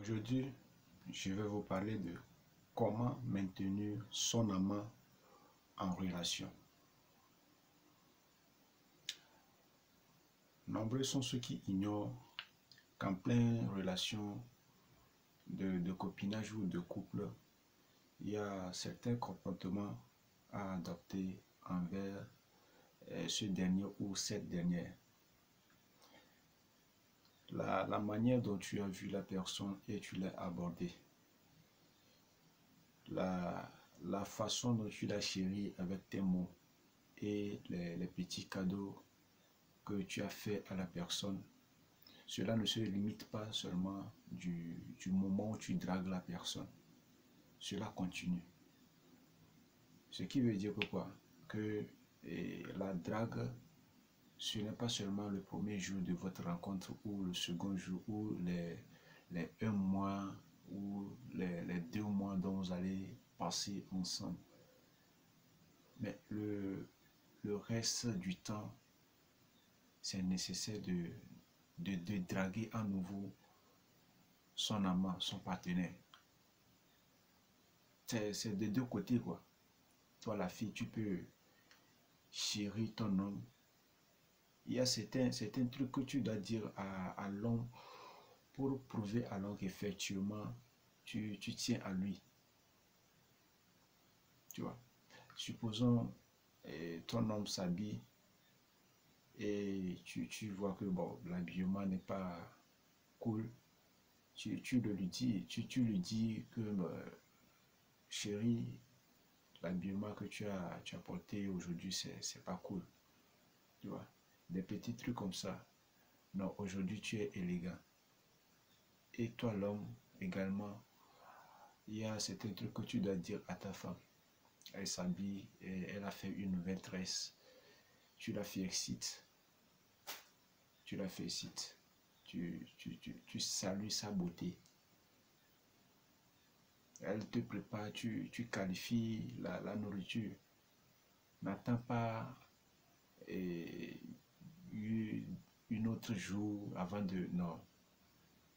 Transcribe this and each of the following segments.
Aujourd'hui, je vais vous parler de comment maintenir son amant en relation. Nombreux sont ceux qui ignorent qu'en pleine relation de copinage ou de couple, il y a certains comportements à adopter envers ce dernier ou cette dernière. La manière dont tu as vu la personne et tu l'as abordée. La façon dont tu l'as chérie avec tes mots et les petits cadeaux que tu as fait à la personne. Cela ne se limite pas seulement du moment où tu dragues la personne. Cela continue. Ce qui veut dire que quoi? Que la drague, ce n'est pas seulement le premier jour de votre rencontre ou le second jour ou les 1 mois ou les 2 mois dont vous allez passer ensemble. Mais le reste du temps, c'est nécessaire de draguer à nouveau son amant, son partenaire. C'est de deux côtés, quoi. Toi, la fille, tu peux chérir ton homme. Il y a certains trucs que tu dois dire à l'homme pour prouver à l'homme qu'effectivement, tu tiens à lui. Tu vois. Supposons ton homme s'habille et tu vois que bon, l'habillement n'est pas cool. Tu lui dis que chérie, l'habillement que tu as porté aujourd'hui, c'est pas cool. Tu vois, des petits trucs comme ça. Non, aujourd'hui tu es élégant. Et toi, l'homme, également, il y a certains trucs que tu dois dire à ta femme. Elle s'habille, elle a fait une nouvelle tresse. Tu la félicites. Tu la félicites. Tu salues sa beauté. Elle te prépare, tu qualifies la nourriture. N'attends pas une autre jour avant de... Non.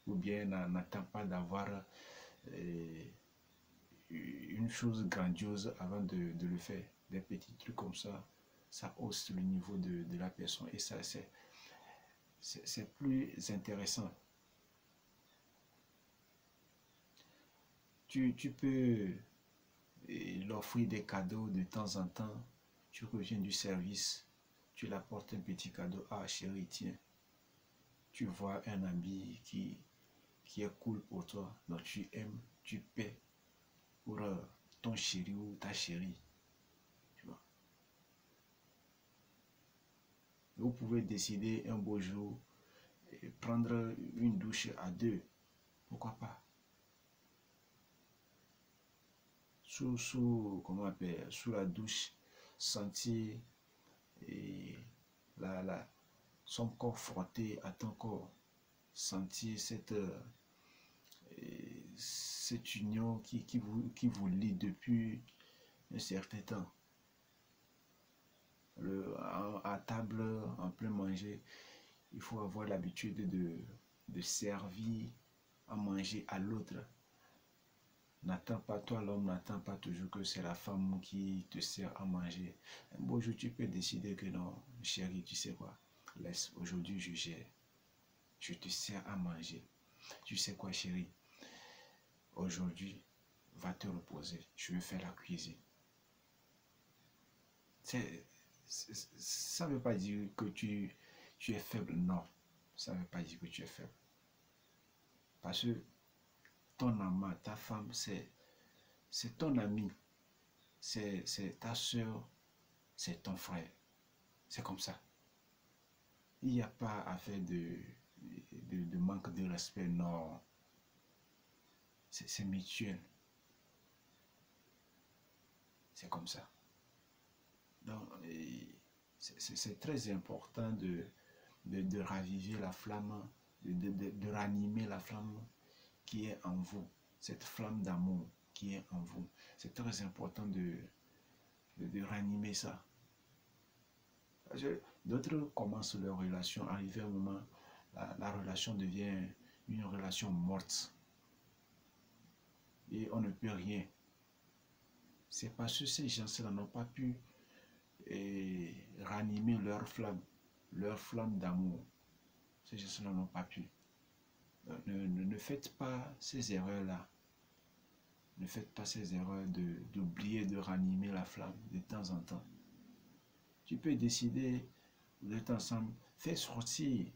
Ou bien n'attends pas d'avoir une chose grandiose avant de le faire. Des petits trucs comme ça hausse le niveau de la personne. Et ça, c'est plus intéressant. Tu peux l'offrir des cadeaux de temps en temps. Tu reviens du service, tu l'apportes un petit cadeau. Ah chérie, tiens, tu vois un habit qui est cool pour toi, donc tu aimes, tu paies pour ton chéri ou ta chérie. Tu vois. Vous pouvez décider un beau jour et prendre une douche à deux. Pourquoi pas? Comment on appelle, sous la douche, sentir et son corps frotté à ton corps, sentir cette union qui vous lie depuis un certain temps. À table, en plein manger, il faut avoir l'habitude de servir à manger à l'autre. N'attends pas, toi l'homme, n'attends pas toujours que c'est la femme qui te sert à manger. Un beau jour, tu peux décider que non, chérie, tu sais quoi, laisse, aujourd'hui je gère. Je te sers à manger. Tu sais quoi, chérie, aujourd'hui, va te reposer. Je vais faire la cuisine. Ça ne veut pas dire que tu es faible, non. Ça ne veut pas dire que tu es faible. Parce que ton amant, ta femme, c'est ton ami, c'est ta soeur, c'est ton frère. C'est comme ça. Il n'y a pas à faire de manque de respect, non. C'est mutuel. C'est comme ça. Donc, c'est très important de raviver la flamme, de ranimer la flamme qui est en vous, cette flamme d'amour qui est en vous. C'est très important de ranimer ça. D'autres commencent leur relation, arrivé à un moment, la relation devient une relation morte. et on ne peut rien. C'est parce que ces gens-là n'ont pas pu ranimer leur flamme d'amour. Ces gens-là n'ont pas pu. Ne faites pas ces erreurs-là. Ne faites pas ces erreurs d'oublier de ranimer la flamme de temps en temps. Tu peux décider, vous êtes ensemble, fais sortir,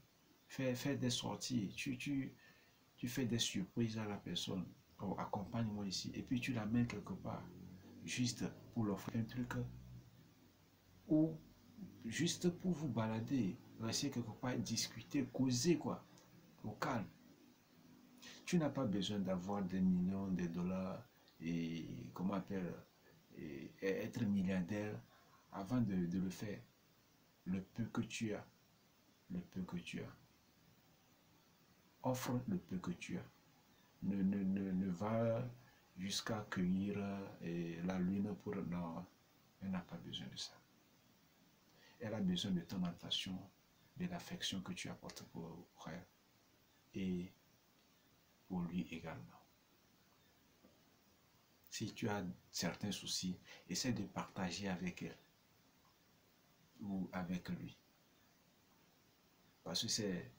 fais des sorties. Tu fais des surprises à la personne. Oh, accompagne-moi ici. Et puis tu l'amènes quelque part. Juste pour l'offrir un truc. Ou juste pour vous balader. Rester quelque part, discuter, causer quoi. Au calme. Tu n'as pas besoin d'avoir des millions de dollars et comment appelle et être milliardaire avant de le faire. Le peu que tu as, le peu que tu as. Offre le peu que tu as. Ne va jusqu'à cueillir la lune pour... Non, elle n'a pas besoin de ça. Elle a besoin de ton attention, de l'affection que tu apportes pour elle et pour lui également. Si tu as certains soucis, essaie de partager avec elle ou avec lui. Parce que c'est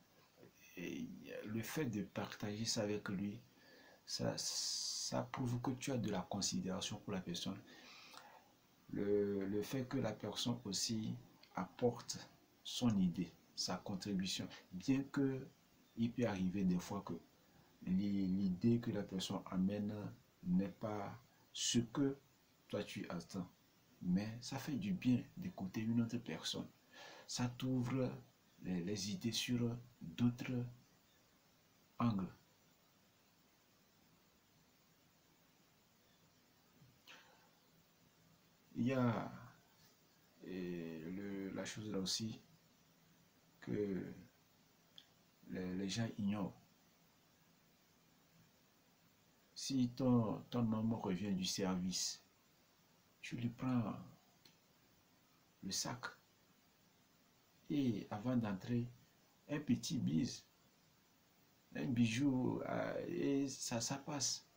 le fait de partager ça avec lui, ça prouve que tu as de la considération pour la personne. Le fait que la personne aussi apporte son idée, sa contribution, bien que il peut arriver des fois que l'idée que la personne amène n'est pas ce que toi tu attends. Mais ça fait du bien d'écouter une autre personne. Ça t'ouvre les idées sur d'autres angles. Il y a la chose là aussi que les gens ignorent. Si ton homme revient du service, tu lui prends le sac et avant d'entrer, un petit bise, un bijou et ça passe.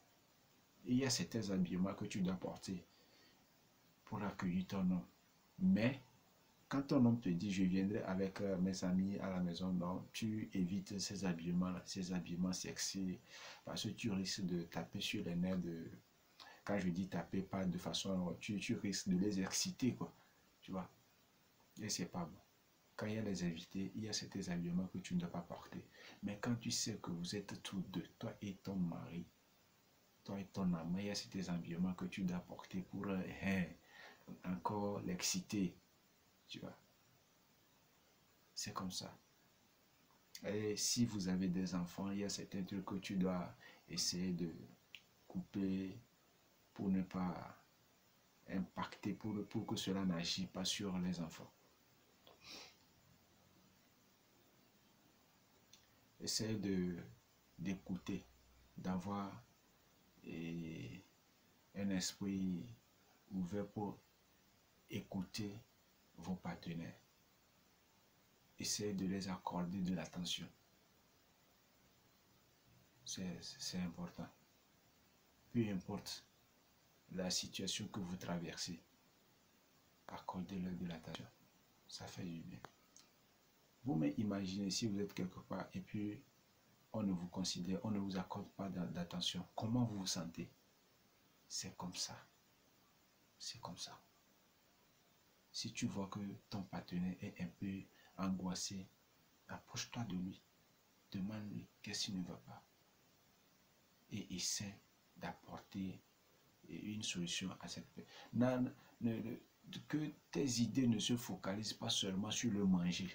Et il y a certains habillements que tu dois porter pour accueillir ton homme. Mais quand ton homme te dit je viendrai avec mes amis à la maison, non, tu évites ces habillements sexy, parce que tu risques de taper sur les nerfs de... Quand je dis taper, pas de façon... Tu risques de les exciter, quoi. Tu vois. Et c'est pas bon. Quand il y a des invités, il y a certains habillements que tu ne dois pas porter. Mais quand tu sais que vous êtes tous deux, toi et ton mari, toi et ton amant, il y a certains habillements que tu dois porter pour encore l'exciter. Tu vois. C'est comme ça. Et si vous avez des enfants, il y a certains trucs que tu dois essayer de couper pour ne pas impacter, pour que cela n'agisse pas sur les enfants. Essayez d'écouter, d'avoir un esprit ouvert pour écouter vos partenaires. Essayez de les accorder de l'attention. C'est important. Peu importe la situation que vous traversez, accordez-leur de l'attention. Ça fait du bien. Vous imaginez si vous êtes quelque part et puis on ne vous considère, on ne vous accorde pas d'attention. Comment vous vous sentez? C'est comme ça. C'est comme ça. Si tu vois que ton partenaire est un peu angoissé, approche-toi de lui. Demande-lui qu'est-ce qui ne va pas. Et essaie d'apporter une solution à cette personne. Que tes idées ne se focalisent pas seulement sur le manger.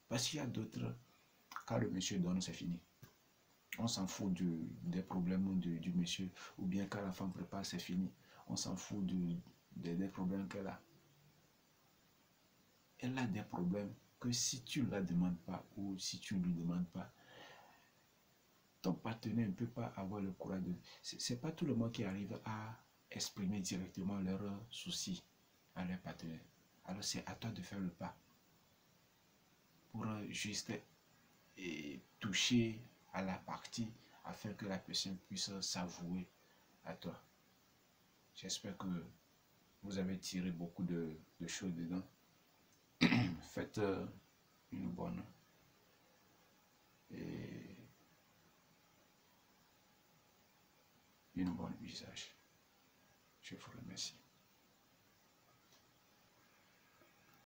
Parce qu'il y a d'autres, quand le monsieur donne, c'est fini. On s'en fout des problèmes du monsieur. Ou bien quand la femme prépare, c'est fini. On s'en fout des problèmes qu'elle a. Elle a des problèmes que si tu ne la demandes pas ou si tu ne lui demandes pas, ton partenaire ne peut pas avoir le courage de... C'est pas tout le monde qui arrive à exprimer directement leurs soucis à leur partenaire. Alors c'est à toi de faire le pas pour juste toucher à la partie afin que la personne puisse s'avouer à toi. J'espère que vous avez tiré beaucoup de choses dedans. Faites une bonne usage. Je vous remercie.